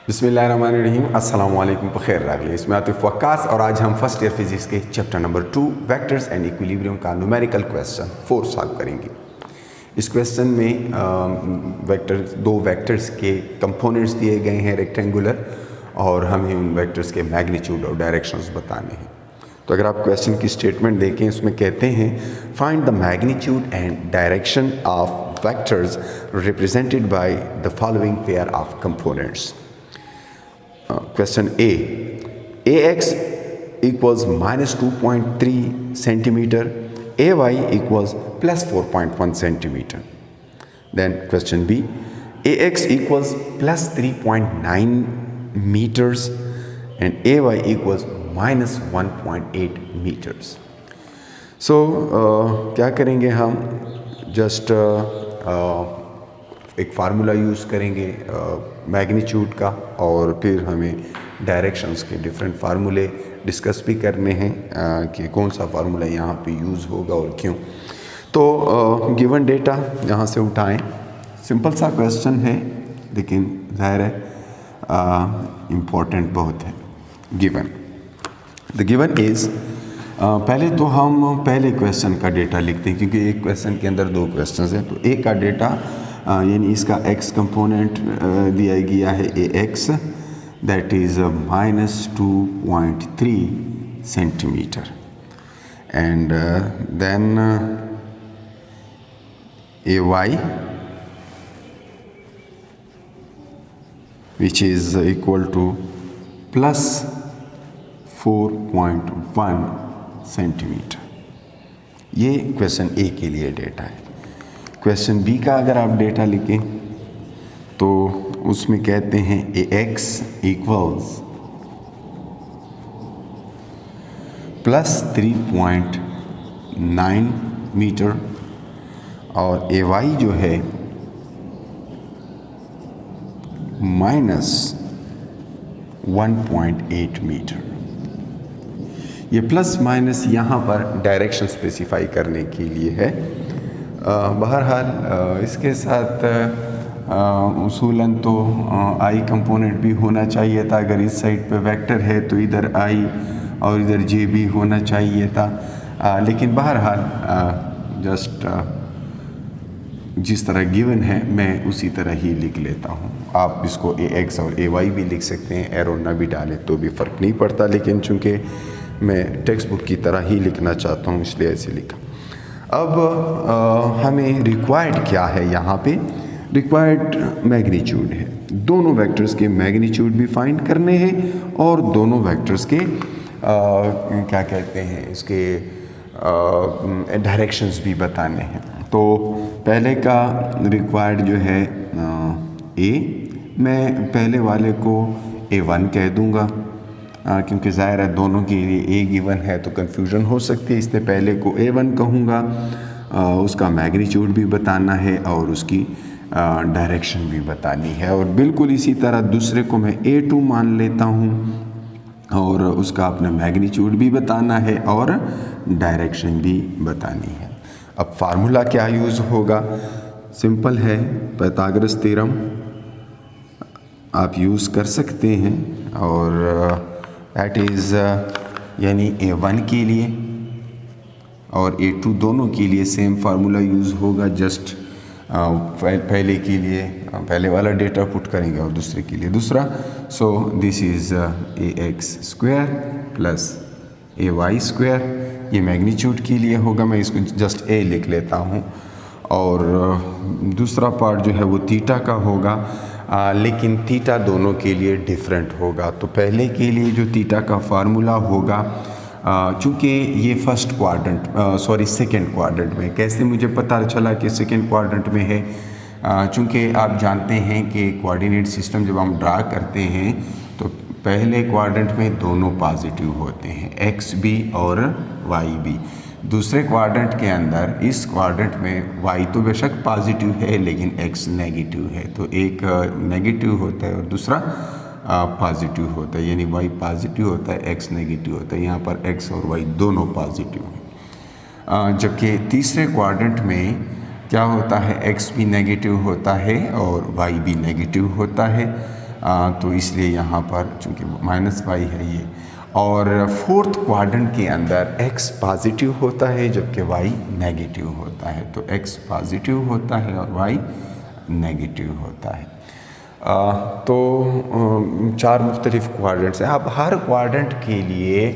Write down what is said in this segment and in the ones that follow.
बिस्मिल्लाहिर्रहमानिर्रहीम अस्सलाम वालेकुम बखैर रागली। इसमें आतिफ वक्कास और आज हम फर्स्ट ईयर फिजिक्स के chapter number 2 vectors and equilibrium का न्यूमेरिकल क्वेश्चन 4 सॉल्व करेंगे। इस क्वेश्चन में दो वेक्टर्स के कंपोनेंट्स दिए गए हैं रेक्टेंगुलर, और हमें उन वेक्टर्स के मैग्नीट्यूड और डायरेक्शंस बताने हैं। तो अगर आप क्वेश्चन की स्टेटमेंट देखें, उसमें कहते हैं find the magnitude and direction of vectors represented by the following pair of components. Question A. AX equals minus 2.3 centimeter, AY equals plus 4.1 centimeter. Then question B. AX equals plus 3.9 meters and AY equals minus 1.8 meters. So क्या करेंगे हम? Just एक formula use करेंगे magnitude का, और फिर हमें directions के डिफरेंट फार्मूले डिस्कस भी करने हैं कि कौन सा फार्मूला यहाँ पे यूज़ होगा और क्यों। तो गिवन डेटा यहाँ से उठाएं। सिंपल सा क्वेश्चन है, लेकिन ज़ाहिर है इम्पोर्टेंट बहुत है। द गिवन इज़ पहले तो हम पहले क्वेश्चन का डेटा लिखते हैं, क्योंकि एक क्वेश्चन के अंदर दो क्वेश्चन हैं। तो एक का डेटा यानी इसका x कंपोनेंट दिया गया है ax, that is minus 2.3 centimetre, and then ay which is equal to plus 4.1 centimetre. ये क्वेश्चन ए के लिए डेटा है। क्वेश्चन बी का अगर आप डेटा लिखें तो उसमें कहते हैं ax इक्वल्स प्लस 3.9 मीटर और ay जो है माइनस 1.8 मीटर। ये प्लस माइनस यहाँ पर डायरेक्शन स्पेसिफाई करने के लिए है। बहरहाल इसके साथ उसूलन तो आई कंपोनेंट भी होना चाहिए था। अगर इस साइड पे वेक्टर है तो इधर आई और इधर जे भी होना चाहिए था, लेकिन बहरहाल जस्ट जिस तरह गिवन है मैं उसी तरह ही लिख लेता हूँ। आप इसको ax और ay भी लिख सकते हैं, एरो ना भी डालें तो भी फ़र्क नहीं पड़ता, लेकिन चूँकि मैं टेक्स्ट बुक की तरह ही लिखना चाहता हूँ इसलिए ऐसे लिखा। अब हमें रिक्वायर्ड क्या है? यहाँ पे रिक्वायर्ड मैग्नीट्यूड है। दोनों वेक्टर्स के मैग्नीट्यूड भी फाइंड करने हैं और दोनों वेक्टर्स के क्या कहते हैं इसके डायरेक्शंस भी बताने हैं। तो पहले का रिक्वायर्ड जो है ए, मैं पहले वाले को a1 कह दूँगा, क्योंकि ज़ाहिर है दोनों के लिए a गिवन है तो कन्फ्यूजन हो सकती है, इसलिए पहले को a1 कहूँगा। उसका मैग्नीट्यूड भी बताना है और उसकी डायरेक्शन भी बतानी है, और बिल्कुल इसी तरह दूसरे को मैं a2 मान लेता हूँ और उसका अपना मैग्नीट्यूड भी बताना है और डायरेक्शन भी बतानी है। अब फार्मूला क्या यूज़ होगा? सिंपल है, पाइथागोरस थ्योरम आप यूज़ कर सकते हैं, और दैट इज़ यानी a1 के लिए और a2 दोनों के लिए सेम फार्मूला यूज़ होगा। जस्ट पहले के लिए पहले वाला डेटा पुट करेंगे और दूसरे के लिए दूसरा। So this is ax square plus ay square, ये मैग्नीट्यूड के लिए होगा। मैं इसको जस्ट a लिख लेता हूँ, और दूसरा पार्ट जो है वो थीटा का होगा, लेकिन थीटा दोनों के लिए डिफरेंट होगा। तो पहले के लिए जो थीटा का फार्मूला होगा, चूँकि ये फर्स्ट क्वाड्रेंट सेकंड क्वाड्रेंट में, कैसे मुझे पता चला कि सेकंड क्वाड्रेंट में है? चूँकि आप जानते हैं कि कोऑर्डिनेट सिस्टम जब हम ड्रा करते हैं तो पहले क्वाड्रेंट में दोनों पॉजिटिव होते हैं, एक्स भी और वाई भी। दूसरे क्वाड्रेंट के अंदर इस क्वाड्रेंट में वाई तो बेशक पॉजिटिव है लेकिन एक्स नेगेटिव है, तो एक नेगेटिव होता है और दूसरा पॉजिटिव होता है, यानी वाई पॉजिटिव होता है एक्स नेगेटिव होता है। यहाँ पर एक्स और वाई दोनों पॉजिटिव हैं। जबकि तीसरे क्वाड्रेंट में क्या होता है, एक्स भी नेगेटिव होता है और वाई भी नेगेटिव होता है। तो इसलिए यहाँ पर चूँकि -y है ये। और फोर्थ क्वाड्रेंट के अंदर x पॉजिटिव होता है जबकि y नेगेटिव होता है, तो x पॉजिटिव होता है और y नेगेटिव होता है। तो 4 मुख्तलिफ क्वाड्रेंट्स हैं। अब हर क्वाड्रेंट के लिए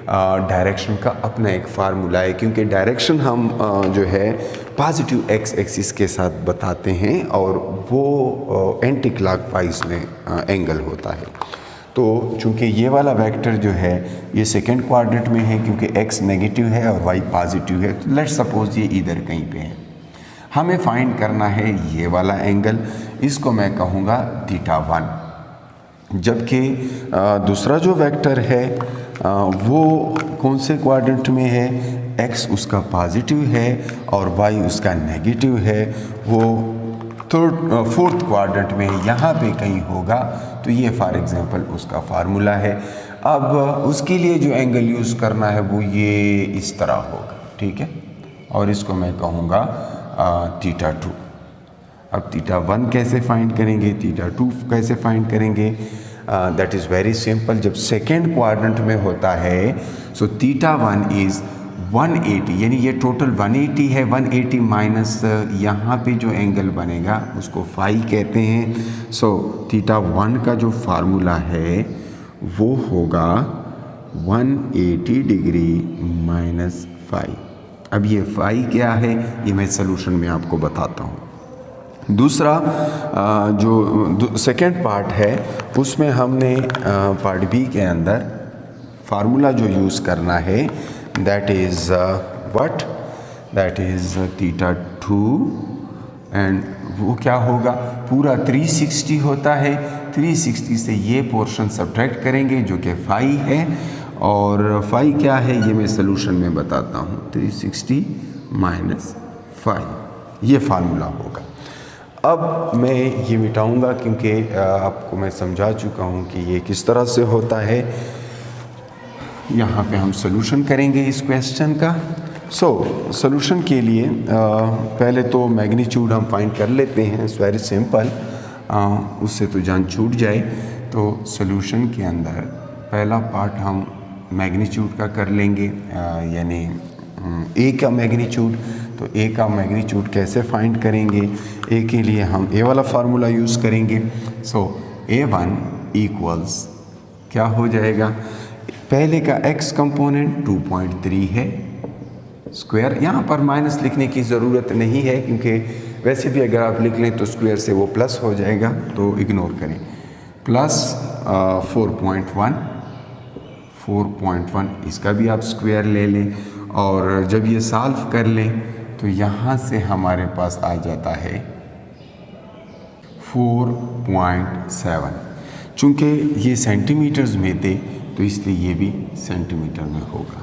डायरेक्शन का अपना एक फार्मूला है, क्योंकि डायरेक्शन हम जो है पॉजिटिव x एक्सिस के साथ बताते हैं और वो एंटी क्लॉकवाइज में एंगल होता है। तो चूंकि ये वाला वेक्टर जो है ये सेकंड क्वाड्रेंट में है, क्योंकि x नेगेटिव है और y पॉजिटिव है, तो लेट्स सपोज ये इधर कहीं पे है। हमें फाइंड करना है ये वाला एंगल, इसको मैं कहूँगा θ1। जबकि दूसरा जो वेक्टर है वो कौन से क्वाड्रेंट में है, x उसका पॉजिटिव है और y उसका नेगेटिव है, वो फोर्थ क्वाड्रेंट में यहाँ पे कहीं होगा। तो ये फॉर एग्जांपल उसका फार्मूला है। अब उसके लिए जो एंगल यूज़ करना है वो ये इस तरह होगा, ठीक है, और इसको मैं कहूँगा θ2। अब θ1 कैसे फाइंड करेंगे, θ2 कैसे फाइंड करेंगे, दैट इज़ वेरी सिंपल। जब सेकेंड क्वाड्रेंट में होता है सो θ1 इज़ 180, यानी ये टोटल 180 है। 180 माइनस यहाँ पे जो एंगल बनेगा उसको फाई कहते हैं। सो θ1 का जो फार्मूला है वो होगा 180 डिग्री माइनस फाई। अब ये फाई क्या है ये मैं सलूशन में आपको बताता हूँ। दूसरा जो सेकेंड पार्ट है उसमें हमने पार्ट बी के अंदर फार्मूला जो यूज़ करना है that is what, that is θ2 and वो क्या होगा, पूरा 360 होता है। 360 से ये पोर्शन सब्ट्रैक्ट करेंगे जो कि फाई है, और फाई क्या है ये मैं सलूशन में बताता हूँ। 360 माइनस फाई, ये फार्मूला होगा। अब मैं ये मिटाऊंगा क्योंकि आपको मैं समझा चुका हूँ कि ये किस तरह से होता है। यहाँ पे हम सॉल्यूशन करेंगे इस क्वेश्चन का। सॉल्यूशन के लिए पहले तो मैग्नीट्यूड हम फाइंड कर लेते हैं, इट्स वेरी सिंपल, उससे तो जान छूट जाए। तो सॉल्यूशन के अंदर पहला पार्ट हम मैग्नीट्यूड का कर लेंगे, यानी ए का मैग्नीट्यूड। तो ए का मैग्नीट्यूड कैसे फाइंड करेंगे, ए के लिए हम ए वाला फार्मूला यूज़ करेंगे। A1 इक्वल्स क्या हो जाएगा, पहले का x कंपोनेंट 2.3 है स्क्वायर। यहाँ पर माइनस लिखने की ज़रूरत नहीं है क्योंकि वैसे भी अगर आप लिख लें तो स्क्वायर से वो प्लस हो जाएगा, तो इग्नोर करें। प्लस 4.1 इसका भी आप स्क्वायर ले लें, और जब ये सॉल्व कर लें तो यहाँ से हमारे पास आ जाता है 4.7। चूँकि ये सेंटीमीटर्स में थे तो इसलिए ये भी सेंटीमीटर में होगा।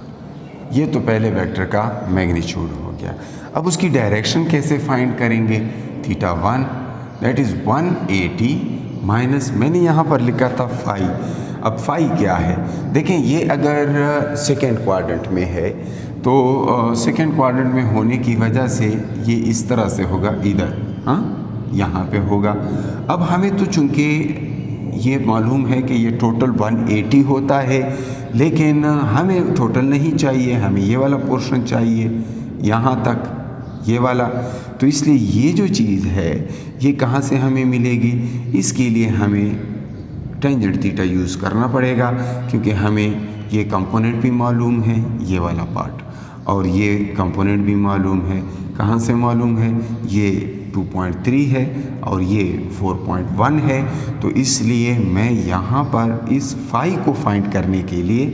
ये तो पहले वेक्टर का मैग्नीट्यूड हो गया। अब उसकी डायरेक्शन कैसे फाइंड करेंगे, θ1 दैट इज़ 180 माइनस, मैंने यहाँ पर लिखा था फाई। अब फाई क्या है, देखें ये अगर सेकेंड क्वाड्रेंट में है तो सेकेंड क्वाड्रेंट में होने की वजह से ये इस तरह से होगा, इधर यहाँ पे होगा। अब हमें तो चूँकि ये मालूम है कि ये टोटल 180 होता है, लेकिन हमें टोटल नहीं चाहिए, हमें ये वाला पोर्शन चाहिए यहाँ तक, ये वाला। तो इसलिए ये जो चीज़ है ये कहाँ से हमें मिलेगी, इसके लिए हमें टेंजेंट थीटा यूज़ करना पड़ेगा, क्योंकि हमें ये कंपोनेंट भी मालूम है, ये वाला पार्ट, और ये कंपोनेंट भी मालूम है। कहाँ से मालूम है, ये 2.3 है और ये 4.1 है। तो इसलिए मैं यहाँ पर इस फाई को फाइंड करने के लिए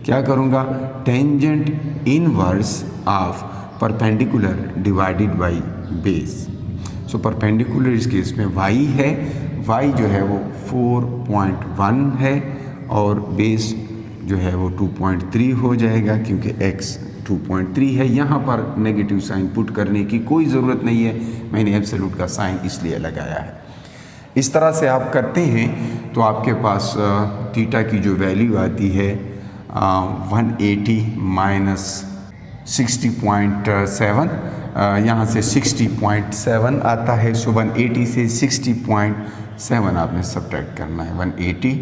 क्या करूँगा, tangent inverse of perpendicular divided by base. So perpendicular इस केस में y है, y जो है वो 4.1 है और बेस जो है वो 2.3 हो जाएगा, क्योंकि x 2.3 है। यहाँ पर नेगेटिव साइन पुट करने की कोई ज़रूरत नहीं है, मैंने एब्सोल्यूट का साइन इसलिए लगाया है। इस तरह से आप करते हैं तो आपके पास थीटा की जो वैल्यू आती है 180 माइनस 60.7, यहाँ से 60.7 आता है। सो 180 से 60.7 180.7 आपने सब्ट्रैक्ट करना है। 180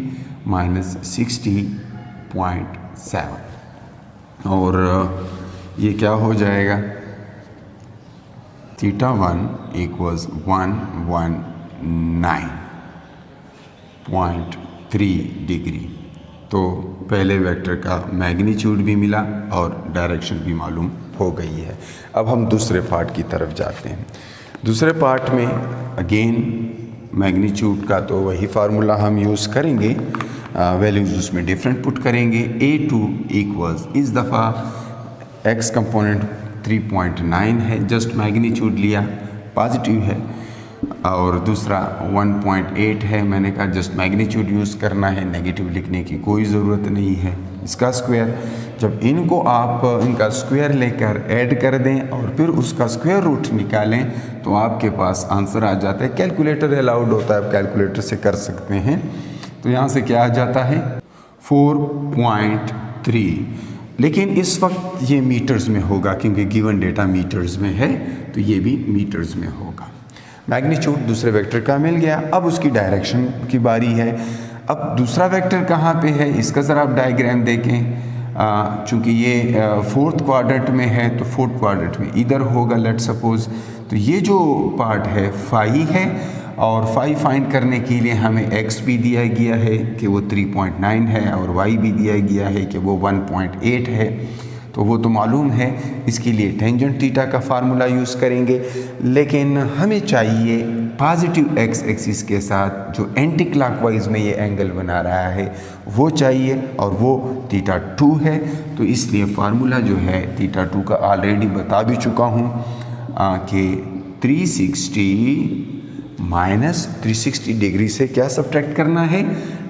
माइनस 60.7 और ये क्या हो जाएगा, θ1 इक्वल्स 119.3 डिग्री। तो पहले वेक्टर का मैग्नीट्यूड भी मिला और डायरेक्शन भी मालूम हो गई है। अब हम दूसरे पार्ट की तरफ जाते हैं। दूसरे पार्ट में अगेन मैग्नीट्यूड का तो वही फार्मूला हम यूज़ करेंगे, वैल्यूज़ उसमें डिफरेंट पुट करेंगे। A2 इक्वल्स इस दफ़ा x कंपोनेंट 3.9 है, जस्ट मैग्नीट्यूड लिया, पॉजिटिव है, और दूसरा 1.8 है, मैंने कहा जस्ट मैग्नीट्यूड यूज़ करना है, नेगेटिव लिखने की कोई ज़रूरत नहीं है। इसका स्क्वायर, जब इनको आप इनका स्क्वायर लेकर ऐड कर दें और फिर उसका स्क्वायर रूट निकालें तो आपके पास आंसर आ जाता है। कैलकुलेटर अलाउड होता है, आप कैलकुलेटर से कर सकते हैं। तो यहाँ से क्या आ जाता है 4.3, लेकिन इस वक्त ये मीटर्स में होगा क्योंकि गिवन डेटा मीटर्स में है, तो ये भी मीटर्स में होगा। मैग्नीट्यूड दूसरे वेक्टर का मिल गया। अब उसकी डायरेक्शन की बारी है। अब दूसरा वेक्टर कहाँ पे है, इसका ज़रा आप डायग्राम देखें। चूँकि ये फोर्थ क्वाड्रेंट में है तो फोर्थ क्वाड्रेंट में इधर होगा, लेट सपोज। तो ये जो पार्ट है फाई है, और फाई फाइंड करने के लिए हमें x भी दिया गया है कि वो 3.9 है और y भी दिया गया है कि वो 1.8 है। तो वो तो मालूम है, इसके लिए टेंजेंट थीटा का फार्मूला यूज़ करेंगे, लेकिन हमें चाहिए पॉजिटिव x एक्सिस के साथ जो एंटी क्लॉकवाइज में ये एंगल बना रहा है वो चाहिए, और वो θ2 है। तो इसलिए फार्मूला जो है θ2 का ऑलरेडी बता भी चुका हूँ कि 360 माइनस 360 डिग्री से क्या सब्ट्रैक्ट करना है,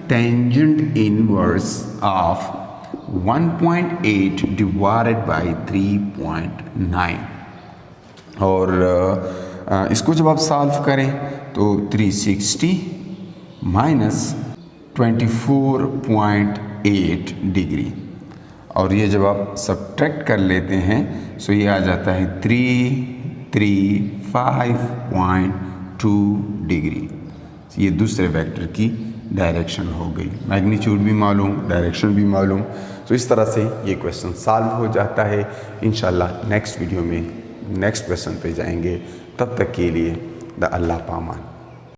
tangent inverse of 1.8 divided by 3.9। और इसको जब आप सॉल्व करें तो 360 माइनस 24.8 डिग्री, और ये जब आप सब्ट्रैक्ट कर लेते हैं तो ये आ जाता है 335.2 डिग्री। ये दूसरे वेक्टर की डायरेक्शन हो गई। मैग्नीट्यूड भी मालूम, डायरेक्शन भी मालूम। तो इस तरह से ये क्वेश्चन सॉल्व हो जाता है। इंशाल्लाह नेक्स्ट वीडियो में नेक्स्ट क्वेश्चन पे जाएंगे। तब तक के लिए द अल्लाह पामान।